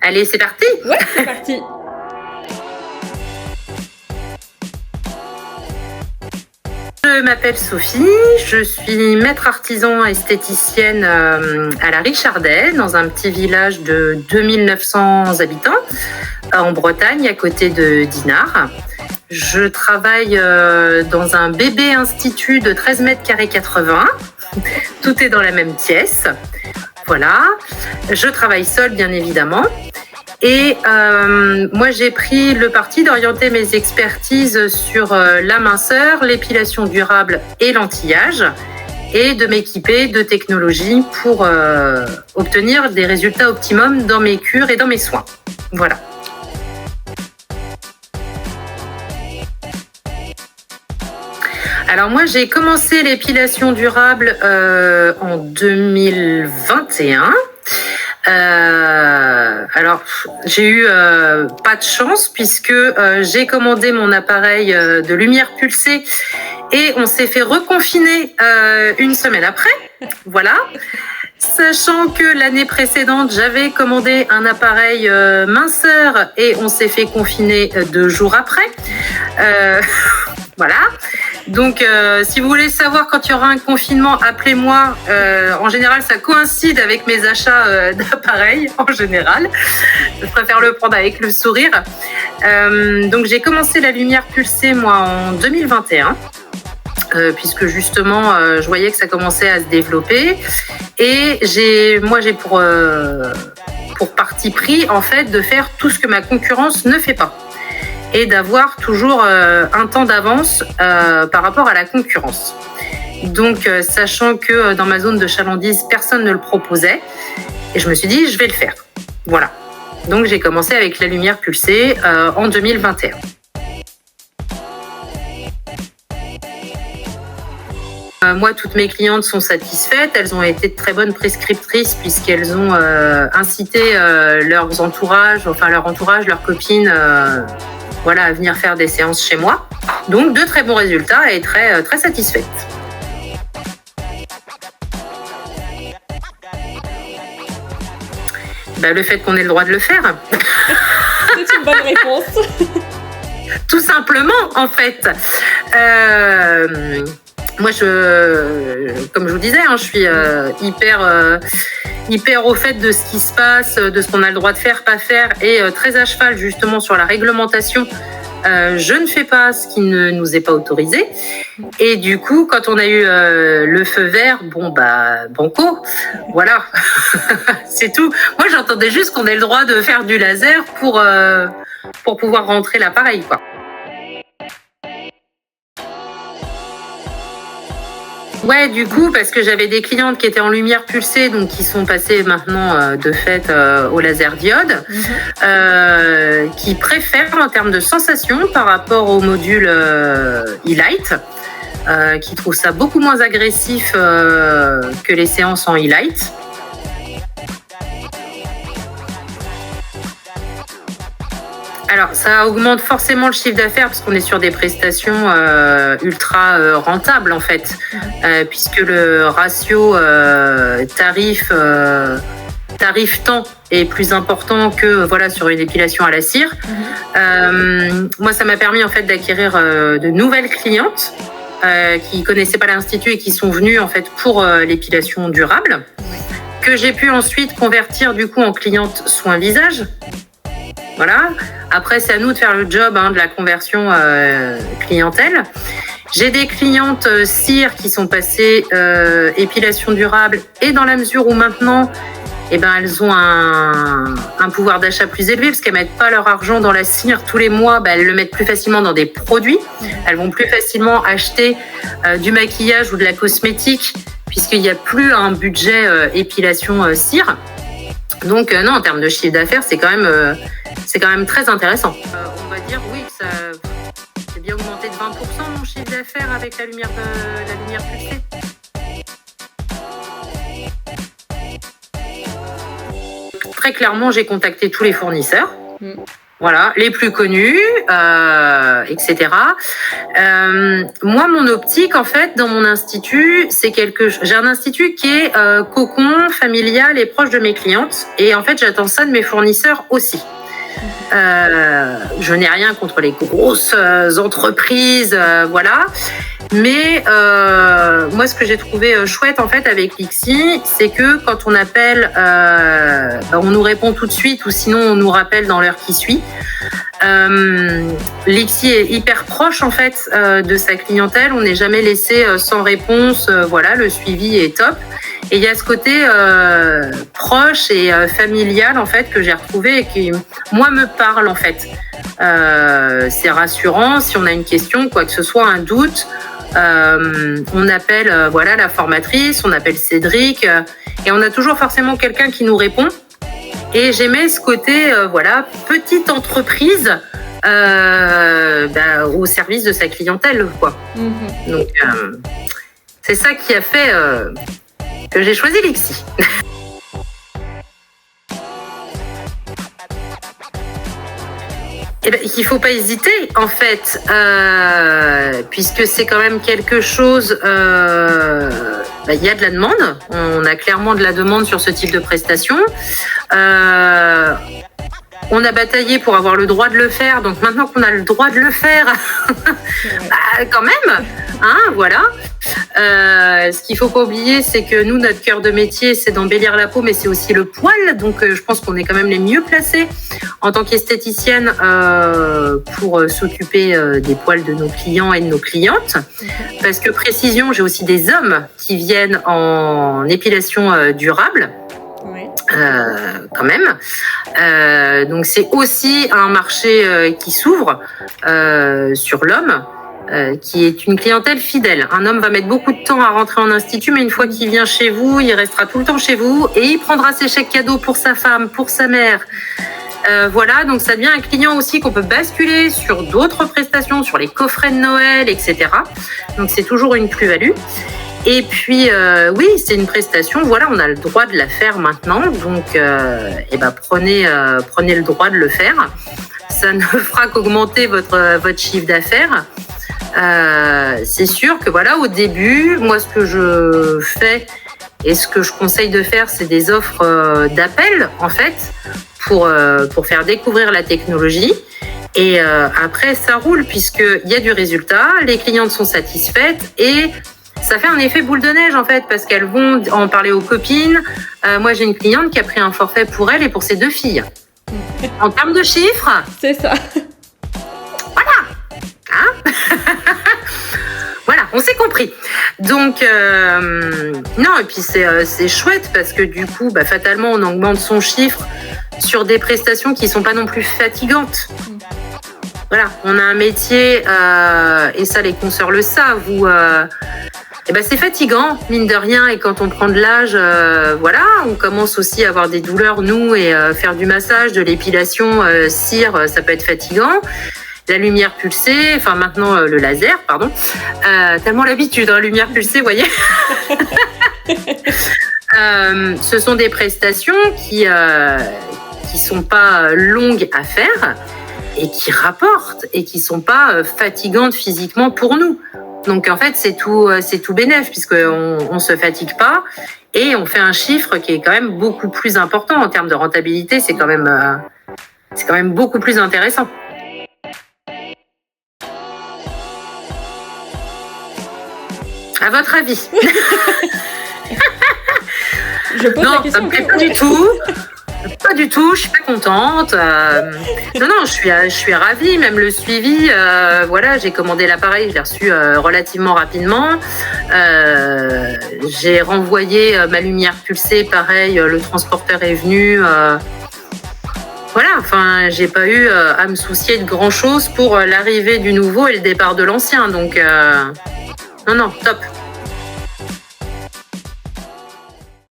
Allez, c'est parti. Ouais, c'est parti. Je m'appelle Sophie, je suis maître artisan esthéticienne à la Richardaie, dans un petit village de 2900 habitants, en Bretagne, à côté de Dinard. Je travaille dans un bébé institut de 13 mètres carrés 80. Tout est dans la même pièce. Voilà. Je travaille seule, bien évidemment. Et moi, j'ai pris le parti d'orienter mes expertises sur la minceur, l'épilation durable et l'anti-âge, et de m'équiper de technologies pour obtenir des résultats optimums dans mes cures et dans mes soins. Voilà. Alors moi, j'ai commencé l'épilation durable en 2021. Alors, j'ai eu pas de chance puisque j'ai commandé mon appareil de lumière pulsée et on s'est fait reconfiner une semaine après. Voilà. Sachant que l'année précédente, j'avais commandé un appareil minceur et on s'est fait confiner 2 jours après. Voilà. Donc, si vous voulez savoir quand il y aura un confinement, appelez-moi. En général, ça coïncide avec mes achats d'appareils, en général. Je préfère le prendre avec le sourire. Donc, j'ai commencé la lumière pulsée, moi, en 2021. Puisque justement, je voyais que ça commençait à se développer. Et j'ai pour parti pris, en fait, de faire tout ce que ma concurrence ne fait pas. Et d'avoir toujours un temps d'avance par rapport à la concurrence. Donc, sachant que dans ma zone de chalandise, personne ne le proposait, et je me suis dit, je vais le faire. Voilà. Donc, j'ai commencé avec la lumière pulsée en 2021. Moi, toutes mes clientes sont satisfaites. Elles ont été de très bonnes prescriptrices puisqu'elles ont incité leur entourage, leurs copines, à venir faire des séances chez moi. Donc, de très bons résultats et très, très satisfaites. Le fait qu'on ait le droit de le faire. C'est une bonne réponse. Tout simplement, en fait. Moi, comme je vous disais, je suis hyper au fait de ce qui se passe, de ce qu'on a le droit de faire, pas faire, et très à cheval justement sur la réglementation. Je ne fais pas ce qui ne nous est pas autorisé. Et du coup, quand on a eu le feu vert, banco, voilà, c'est tout. Moi, j'entendais juste qu'on ait le droit de faire du laser pour pouvoir rentrer l'appareil, quoi. Ouais, du coup, parce que j'avais des clientes qui étaient en lumière pulsée, donc qui sont passées maintenant de fait au laser diode, qui préfèrent en termes de sensation par rapport au module e-light, qui trouvent ça beaucoup moins agressif que les séances en e-light. Alors, ça augmente forcément le chiffre d'affaires parce qu'on est sur des prestations ultra rentables en fait, puisque le ratio tarif-temps est plus important que sur une épilation à la cire. Moi, ça m'a permis en fait d'acquérir de nouvelles clientes qui connaissaient pas l'institut et qui sont venues en fait pour l'épilation durable, que j'ai pu ensuite convertir du coup en cliente soins visage. Voilà. Après, c'est à nous de faire le job de la conversion clientèle. J'ai des clientes cire qui sont passées épilation durable, et dans la mesure où maintenant, elles ont un pouvoir d'achat plus élevé parce qu'elles mettent pas leur argent dans la cire tous les mois, elles le mettent plus facilement dans des produits. Elles vont plus facilement acheter du maquillage ou de la cosmétique puisqu'il n'y a plus un budget épilation cire. Donc non, en termes de chiffre d'affaires, c'est quand même très intéressant. On va dire oui, ça c'est bien augmenté de 20% mon chiffre d'affaires avec la lumière pulsée. Très clairement, j'ai contacté tous les fournisseurs. Voilà, les plus connus, etc. Moi, mon optique, en fait, dans mon institut, j'ai un institut qui est cocon, familial et proche de mes clientes. Et en fait, j'attends ça de mes fournisseurs aussi. Je n'ai rien contre les grosses entreprises, voilà. Mais moi, ce que j'ai trouvé chouette en fait avec Lixi, c'est que quand on appelle, on nous répond tout de suite, ou sinon on nous rappelle dans l'heure qui suit. Lixi est hyper proche en fait de sa clientèle. On n'est jamais laissé sans réponse. Voilà, le suivi est top. Et il y a ce côté proche et familial en fait que j'ai retrouvé et qui moi me parle en fait. C'est rassurant si on a une question, quoi que ce soit, un doute. On appelle la formatrice, on appelle Cédric et on a toujours forcément quelqu'un qui nous répond. Et j'aimais ce côté petite entreprise au service de sa clientèle, quoi. Mm-hmm. Donc c'est ça qui a fait que j'ai choisi Lixi. Eh ben, il ne faut pas hésiter, en fait, puisque c'est quand même quelque chose... il y a de la demande. On a clairement de la demande sur ce type de prestation. On a bataillé pour avoir le droit de le faire. Donc maintenant qu'on a le droit de le faire, quand même, hein, voilà. Ce qu'il ne faut pas oublier, c'est que nous, notre cœur de métier, c'est d'embellir la peau, mais c'est aussi le poil. Donc, je pense qu'on est quand même les mieux placés en tant qu'esthéticienne pour s'occuper des poils de nos clients et de nos clientes. Parce que, précision, j'ai aussi des hommes qui viennent en épilation durable. Quand même. Donc, c'est aussi un marché qui s'ouvre sur l'homme. Qui est une clientèle fidèle. Un homme va mettre beaucoup de temps à rentrer en institut, mais une fois qu'il vient chez vous, il restera tout le temps chez vous et il prendra ses chèques cadeaux pour sa femme, pour sa mère. Voilà, donc ça devient un client aussi qu'on peut basculer sur d'autres prestations, sur les coffrets de Noël, etc. Donc c'est toujours une plus-value. Et puis, oui, c'est une prestation, voilà, on a le droit de la faire maintenant, donc prenez le droit de le faire. Ça ne fera qu'augmenter votre chiffre d'affaires. C'est sûr que voilà, au début, moi ce que je fais et ce que je conseille de faire, c'est des offres d'appel en fait pour faire découvrir la technologie. Et après, ça roule puisqu'il y a du résultat, les clientes sont satisfaites et ça fait un effet boule de neige en fait parce qu'elles vont en parler aux copines. Moi, j'ai une cliente qui a pris un forfait pour elle et pour ses 2 filles. En termes de chiffres, c'est ça. Voilà. Hein. Voilà, on s'est compris. Donc, non, et puis c'est chouette parce que du coup, fatalement, on augmente son chiffre sur des prestations qui sont pas non plus fatigantes. Voilà, on a un métier, et ça, les consoeurs le savent, où c'est fatigant, mine de rien, et quand on prend de l'âge, on commence aussi à avoir des douleurs, nous, et faire du massage, de l'épilation, cire, ça peut être fatigant. La lumière pulsée, enfin maintenant le laser, pardon. Tellement l'habitude, hein, lumière pulsée, vous voyez. Ce sont des prestations qui sont pas longues à faire et qui rapportent et qui sont pas fatigantes physiquement pour nous. Donc en fait c'est tout bénef puisqu'on se fatigue pas et on fait un chiffre qui est quand même beaucoup plus important en termes de rentabilité. C'est quand même beaucoup plus intéressant. À votre avis? Je pose la question. Ça me plaît pas du tout. Pas du tout, je suis pas contente. Non, je suis ravie. Même le suivi, j'ai commandé l'appareil, je l'ai reçu relativement rapidement. J'ai renvoyé ma lumière pulsée, pareil, le transporteur est venu. Voilà, enfin, j'ai pas eu à me soucier de grand chose pour l'arrivée du nouveau et le départ de l'ancien. Donc, non, top.